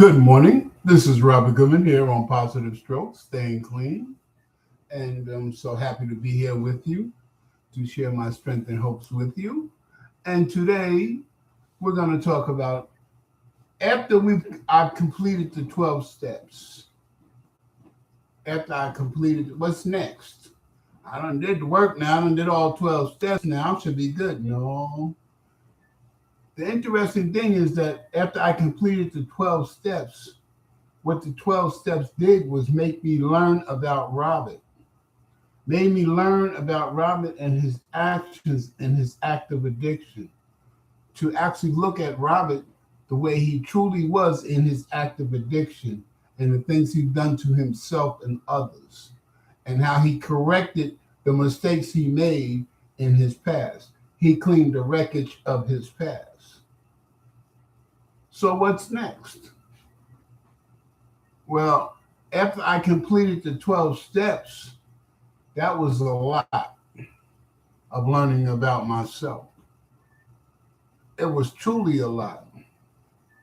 Good morning. This is Robert Goodman here on Positive Strokes, staying clean. And I'm so happy to be here with you to share my strength and hopes with you. And today we're going to talk about I've completed the 12 steps. After I completed, what's next? I done did the work now. I done did all 12 steps now. I should be good. No. The interesting thing is that after I completed the 12 steps, what the 12 steps did was make me learn about Robert. Made me learn about Robert and his actions and his act of addiction. To actually look at Robert the way he truly was in his act of addiction and the things he'd done to himself and others, and how he corrected the mistakes he made in his past. He cleaned the wreckage of his past. So what's next? Well, after I completed the 12 steps, that was a lot of learning about myself. It was truly a lot.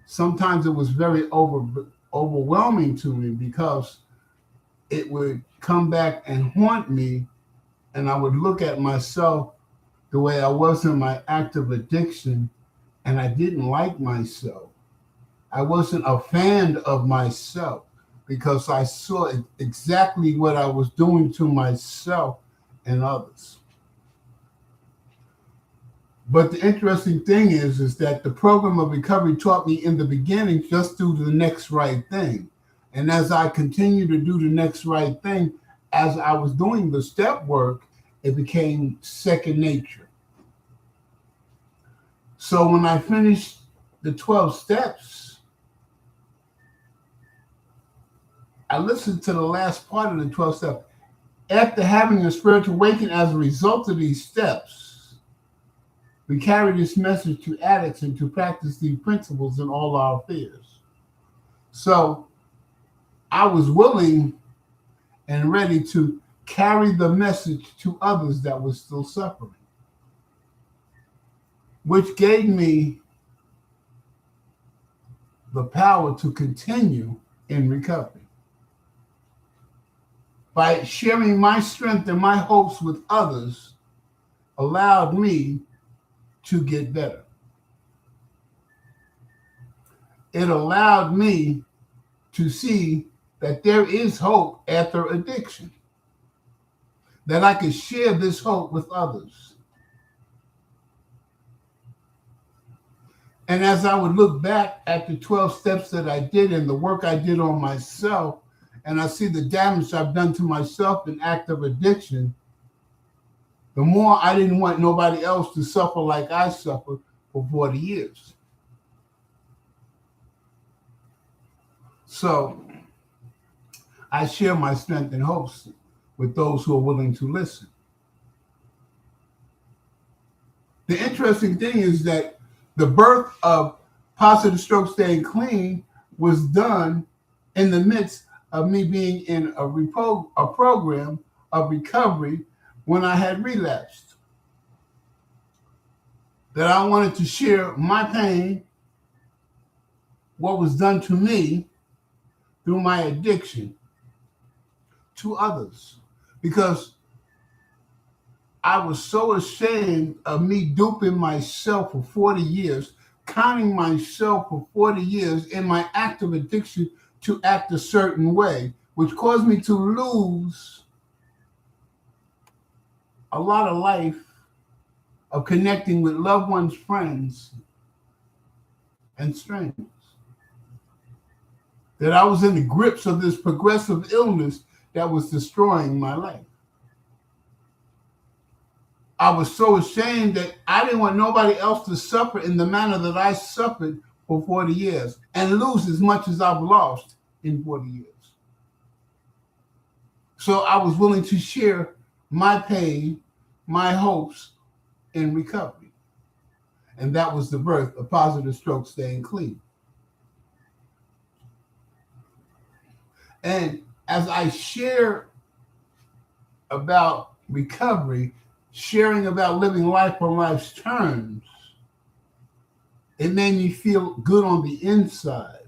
Sometimes it was very overwhelming to me because it would come back and haunt me, and I would look at myself the way I was in my active addiction, and I didn't like myself. I wasn't a fan of myself because I saw exactly what I was doing to myself and others. But the interesting thing is that the program of recovery taught me in the beginning just do the next right thing. And as I continued to do the next right thing, as I was doing the step work, it became second nature. So when I finished the 12 steps, I listened to the last part of the 12 steps. After having a spiritual awakening as a result of these steps, we carry this message to addicts and to practice these principles in all our affairs. So I was willing and ready to carry the message to others that were still suffering, which gave me the power to continue in recovery. By sharing my strength and my hopes with others allowed me to get better. It allowed me to see that there is hope after addiction, that I could share this hope with others. And as I would look back at the 12 steps that I did and the work I did on myself, and I see the damage I've done to myself in active addiction, the more I didn't want nobody else to suffer like I suffered for 40 years. So I share my strength and hopes with those who are willing to listen. The interesting thing is that the birth of Positive Stroke Staying Clean was done in the midst of me being in a program of recovery when I had relapsed. That I wanted to share my pain, what was done to me through my addiction, to others. Because I was so ashamed of me duping myself for 40 years, conning myself for 40 years in my active addiction to act a certain way, which caused me to lose a lot of life of connecting with loved ones, friends, and strangers. That I was in the grips of this progressive illness that was destroying my life. I was so ashamed that I didn't want nobody else to suffer in the manner that I suffered for 40 years and lose as much as I've lost in 40 years. So I was willing to share my pain, my hopes in recovery. And that was the birth of Positive Stroke Staying Clean. And as I share about recovery, sharing about living life on life's terms, it made me feel good on the inside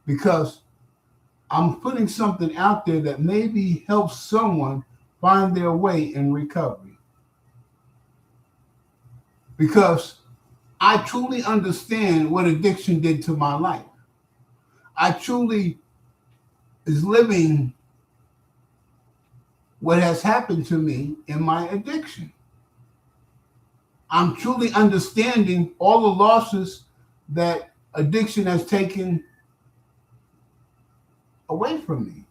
because I'm putting something out there that maybe helps someone find their way in recovery. Because I truly understand what addiction did to my life. I truly is living what has happened to me in my addiction. I'm truly understanding all the losses that addiction has taken away from me.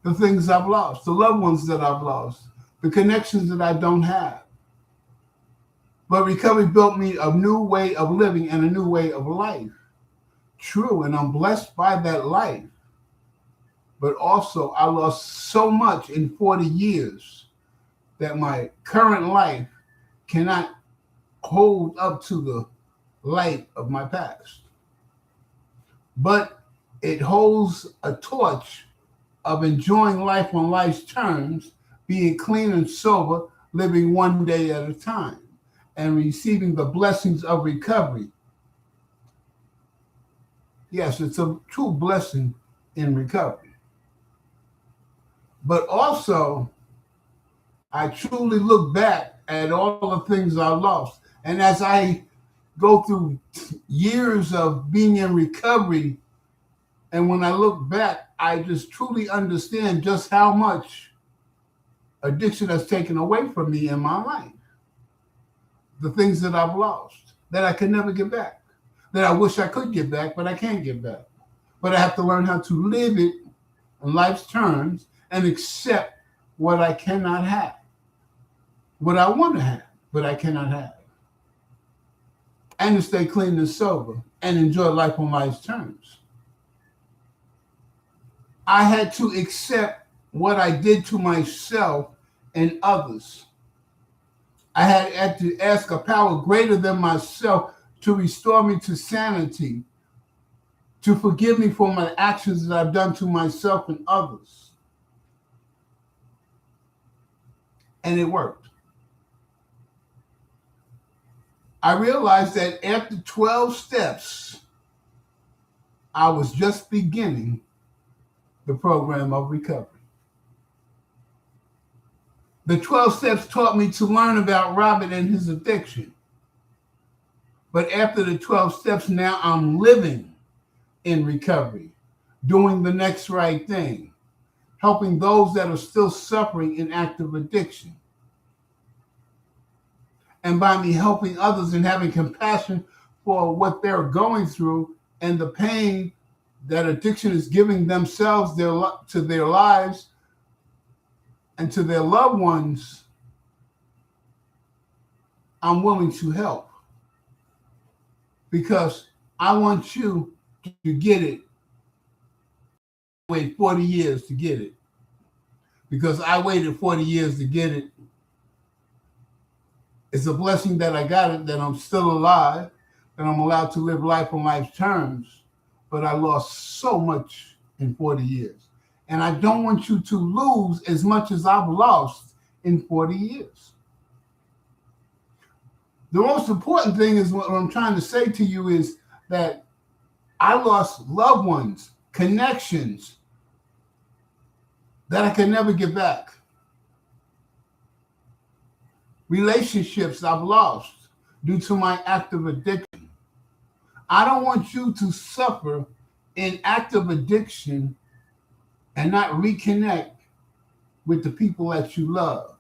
The things I've lost, the loved ones that I've lost, the connections that I don't have. But recovery built me a new way of living and a new way of life. True, and I'm blessed by that life. But also, I lost so much in 40 years that my current life cannot hold up to the light of my past. But it holds a torch of enjoying life on life's terms, being clean and sober, living one day at a time, and receiving the blessings of recovery. Yes, it's a true blessing in recovery. But also, I truly look back at all the things I lost. And as I go through years of being in recovery, and when I look back, I just truly understand just how much addiction has taken away from me in my life. The things that I've lost, that I can never get back, that I wish I could get back, but I can't get back. But I have to learn how to live it on life's terms and accept what I cannot have, what I want to have, but I cannot have. And to stay clean and sober and enjoy life on life's terms. I had to accept what I did to myself and others. I had to ask a power greater than myself to restore me to sanity, to forgive me for my actions that I've done to myself and others. And it worked. I realized that after 12 steps, I was just beginning the program of recovery. The 12 steps taught me to learn about Robert and his addiction. But after the 12 steps, now I'm living in recovery, doing the next right thing, helping those that are still suffering in active addiction. And by me helping others and having compassion for what they're going through and the pain that addiction is giving themselves, to their lives, and to their loved ones, I'm willing to help. Because I want you to get it. Wait 40 years to get it. Because I waited 40 years to get it. It's a blessing that I got it, that I'm still alive, that I'm allowed to live life on life's terms. But I lost so much in 40 years. And I don't want you to lose as much as I've lost in 40 years. The most important thing is what I'm trying to say to you is that I lost loved ones, connections that I can never get back. Relationships I've lost due to my active addiction. I don't want you to suffer in active addiction and not reconnect with the people that you love.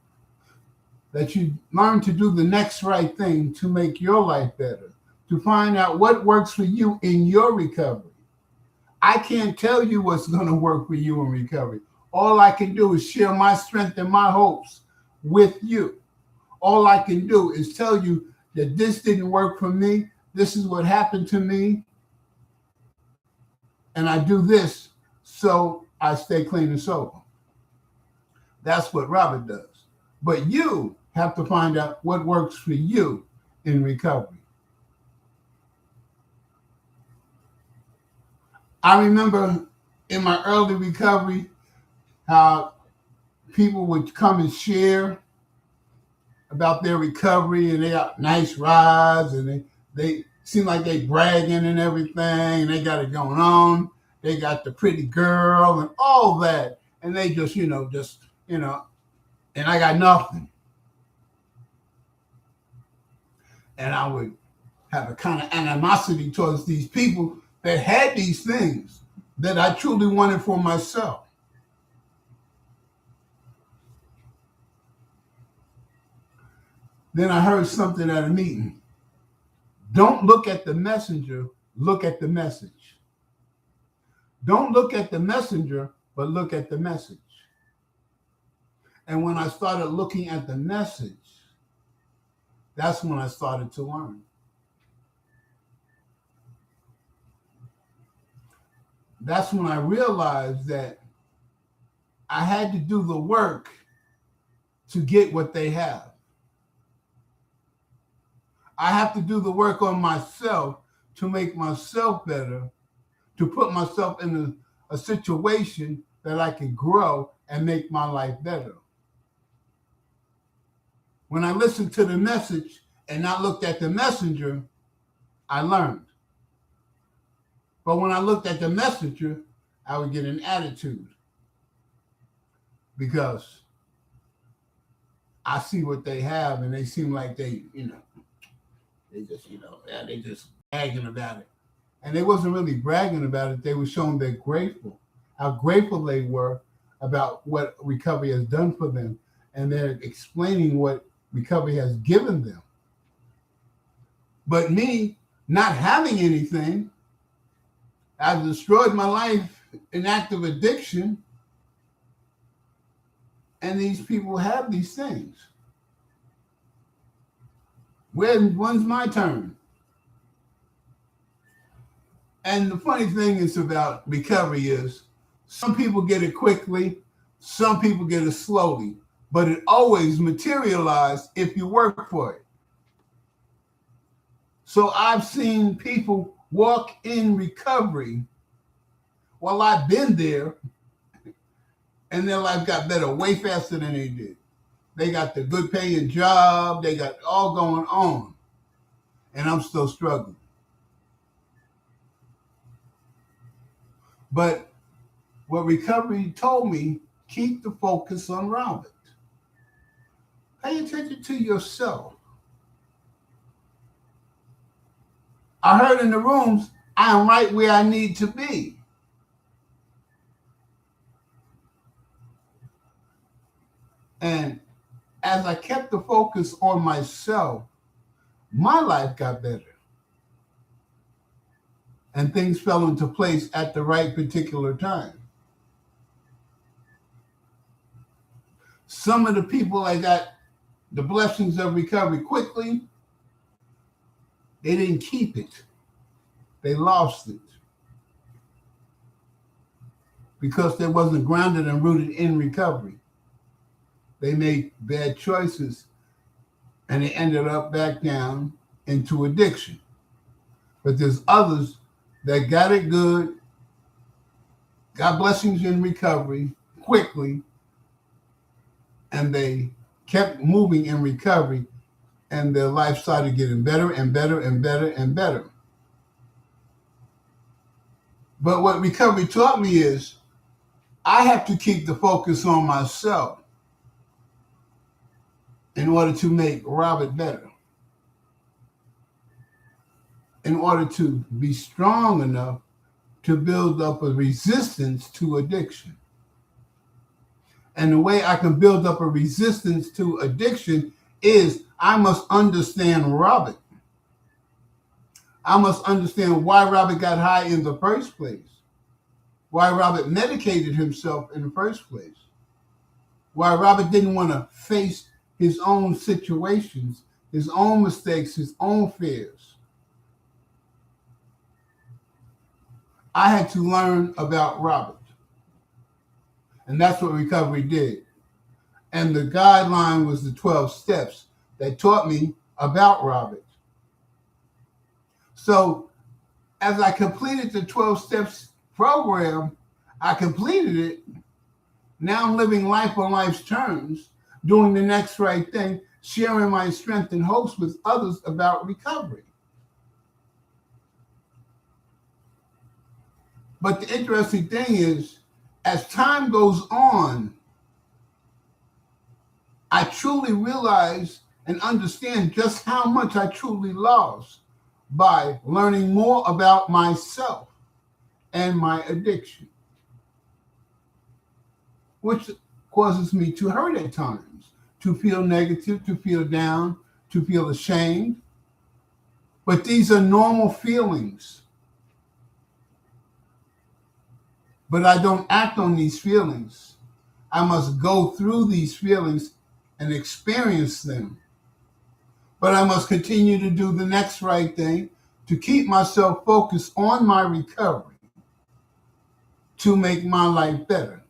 That you learn to do the next right thing to make your life better, to find out what works for you in your recovery. I can't tell you what's going to work for you in recovery. All I can do is share my strength and my hopes with you. All I can do is tell you that this didn't work for me. This is what happened to me. And I do this so I stay clean and sober. That's what Robert does. But you have to find out what works for you in recovery. I remember in my early recovery how people would come and share about their recovery, and they got nice rides, and they seem like they bragging and everything, and they got it going on. They got the pretty girl and all that, and they just, and I got nothing. And I would have a kind of animosity towards these people that had these things that I truly wanted for myself. Then I heard something at a meeting. Don't look at the messenger, look at the message. Don't look at the messenger, but look at the message. And when I started looking at the message, that's when I started to learn. That's when I realized that I had to do the work to get what they have. I have to do the work on myself to make myself better, to put myself in a situation that I can grow and make my life better. When I listened to the message and not looked at the messenger, I learned. But when I looked at the messenger, I would get an attitude because I see what they have and they seem like they just bragging about it. And they wasn't really bragging about it. They were showing they're grateful, how grateful they were about what recovery has done for them. And they're explaining what recovery has given them. But me not having anything, I've destroyed my life in active addiction. And these people have these things. When's my turn? And the funny thing is about recovery is some people get it quickly, some people get it slowly, but it always materializes if you work for it. So I've seen people walk in recovery while I've been there, and their life got better way faster than they did. They got the good paying job, they got all going on, and I'm still struggling. But what recovery told me, keep the focus on Robert. Pay attention to yourself. I heard in the rooms, I am right where I need to be. And as I kept the focus on myself, my life got better. And things fell into place at the right particular time. Some of the people I got the blessings of recovery quickly, they didn't keep it. They lost it. Because they wasn't grounded and rooted in recovery. They made bad choices and they ended up back down into addiction. But there's others that got it good, got blessings in recovery quickly, and they kept moving in recovery, and their life started getting better and better and better and better. But what recovery taught me is I have to keep the focus on myself in order to make Robert better, in order to be strong enough to build up a resistance to addiction. And the way I can build up a resistance to addiction is I must understand Robert. I must understand why Robert got high in the first place, why Robert medicated himself in the first place, why Robert didn't want to face his own situations, his own mistakes, his own fears. I had to learn about Robert. And that's what recovery did. And the guideline was the 12 steps that taught me about Robert. So as I completed the 12 steps program, I completed it. Now I'm living life on life's terms, doing the next right thing, sharing my strength and hopes with others about recovery. But the interesting thing is, as time goes on, I truly realize and understand just how much I truly lost by learning more about myself and my addiction, which causes me to hurt at times, to feel negative, to feel down, to feel ashamed. But these are normal feelings. But I don't act on these feelings. I must go through these feelings and experience them. But I must continue to do the next right thing to keep myself focused on my recovery to make my life better.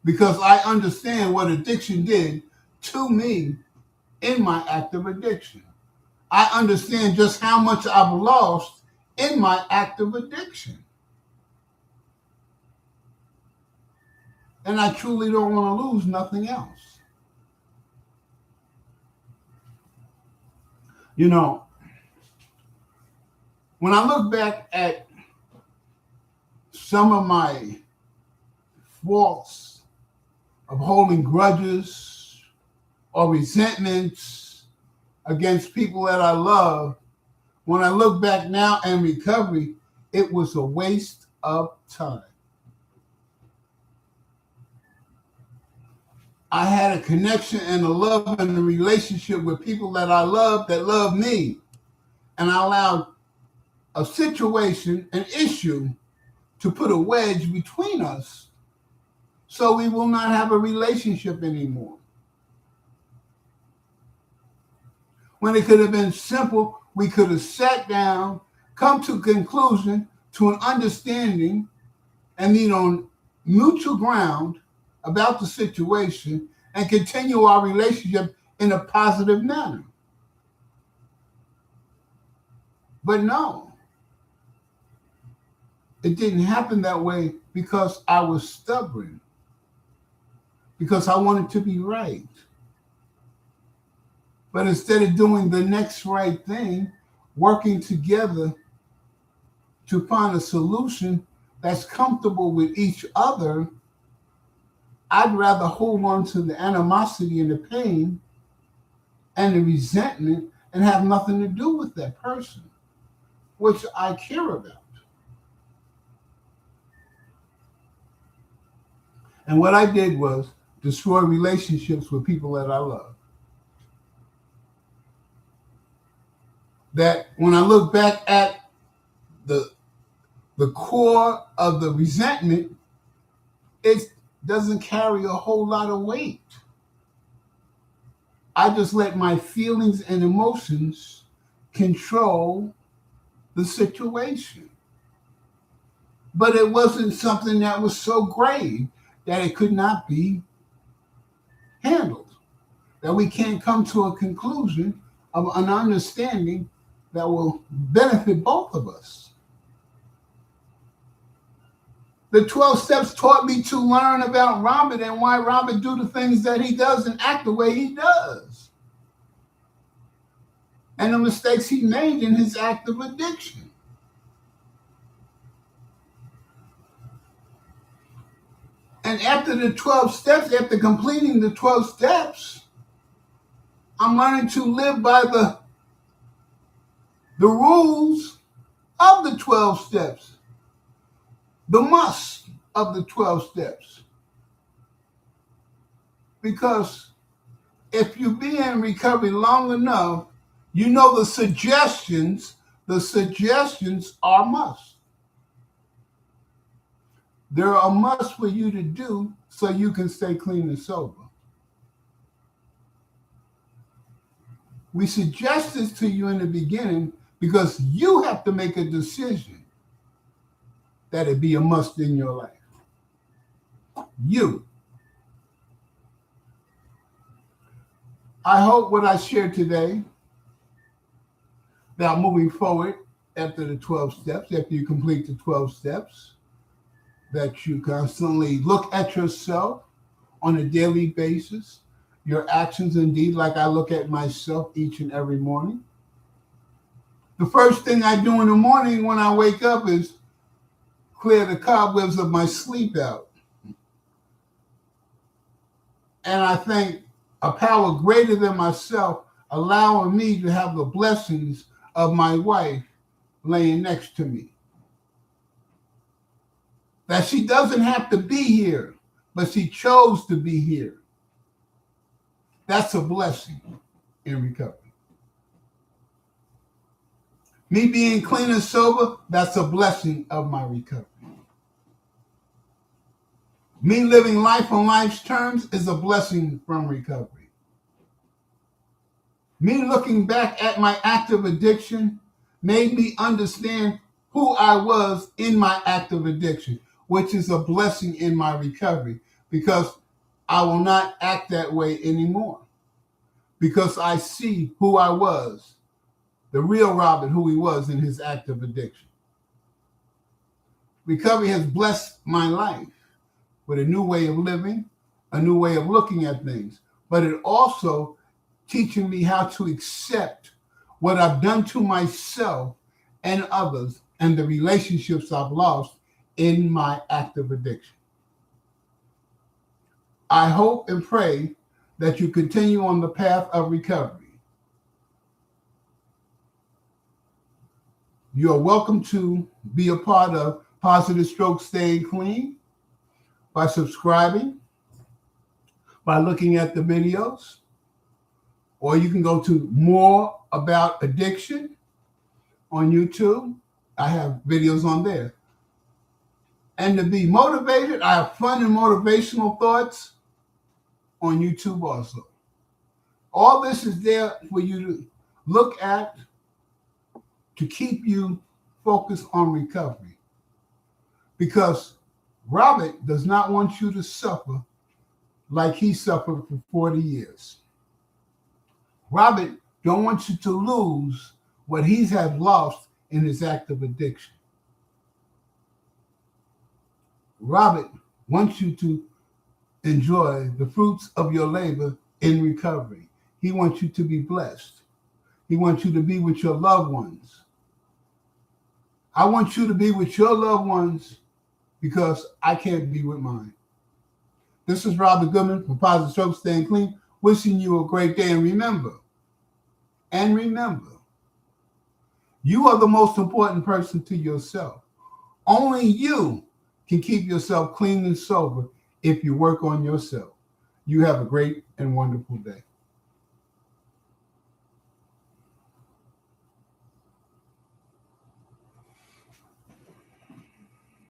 Because I understand what addiction did to me in my active addiction. I understand just how much I've lost in my active addiction. And I truly don't want to lose nothing else. You know, when I look back at some of my faults of holding grudges or resentments against people that I love, when I look back now in recovery, it was a waste of time. I had a connection and a love and a relationship with people that I love that love me. And I allowed a situation, an issue, to put a wedge between us so we will not have a relationship anymore. When it could have been simple, we could have sat down, come to a conclusion, to an understanding, and meet on mutual ground about the situation and continue our relationship in a positive manner. But no, it didn't happen that way because I was stubborn, because I wanted to be right. But instead of doing the next right thing, working together to find a solution that's comfortable with each other, I'd rather hold on to the animosity and the pain and the resentment and have nothing to do with that person, which I care about. And what I did was destroy relationships with people that I love. That when I look back at the core of the resentment, it doesn't carry a whole lot of weight. I just let my feelings and emotions control the situation. But it wasn't something that was so grave that it could not be handled, that we can't come to a conclusion of an understanding that will benefit both of us. The 12 steps taught me to learn about Robert and why Robert do the things that he does and act the way he does. And the mistakes he made in his active addiction. And after the 12 steps, after completing the 12 steps, I'm learning to live by the rules of the 12 steps. The must of the 12 steps. Because if you be in recovery long enough, you know the suggestions are must. They're a must for you to do so you can stay clean and sober. We suggest this to you in the beginning because you have to make a decision that it be a must in your life. You. I hope what I shared today, that moving forward after the 12 steps, after you complete the 12 steps, that you constantly look at yourself on a daily basis, your actions indeed, like I look at myself each and every morning. The first thing I do in the morning when I wake up is clear the cobwebs of my sleep out. And I thank a power greater than myself allowing me to have the blessings of my wife laying next to me. That she doesn't have to be here, but she chose to be here. That's a blessing in recovery. Me being clean and sober, that's a blessing of my recovery. Me living life on life's terms is a blessing from recovery. Me looking back at my active addiction made me understand who I was in my active addiction, which is a blessing in my recovery, because I will not act that way anymore, because I see who I was, the real Robert, who he was in his active addiction. Recovery has blessed my life with a new way of living, a new way of looking at things, but it also teaching me how to accept what I've done to myself and others and the relationships I've lost in my active addiction. I hope and pray that you continue on the path of recovery. You're welcome to be a part of Positive Stroke Staying Clean by subscribing, by looking at the videos, or you can go to More About Addiction on YouTube. I have videos on there. And to be motivated, I have fun and motivational thoughts on YouTube also. All this is there for you to look at to keep you focused on recovery. Because Robert does not want you to suffer like he suffered for 40 years. Robert don't want you to lose what he has lost in his active addiction. Robert wants you to enjoy the fruits of your labor in recovery. He wants you to be blessed. He wants you to be with your loved ones. I want you to be with your loved ones because I can't be with mine. This is Robert Goodman from Positive Stroke Staying Clean, wishing you a great day. And remember, you are the most important person to yourself. Only you can keep yourself clean and sober if you work on yourself. You have a great and wonderful day.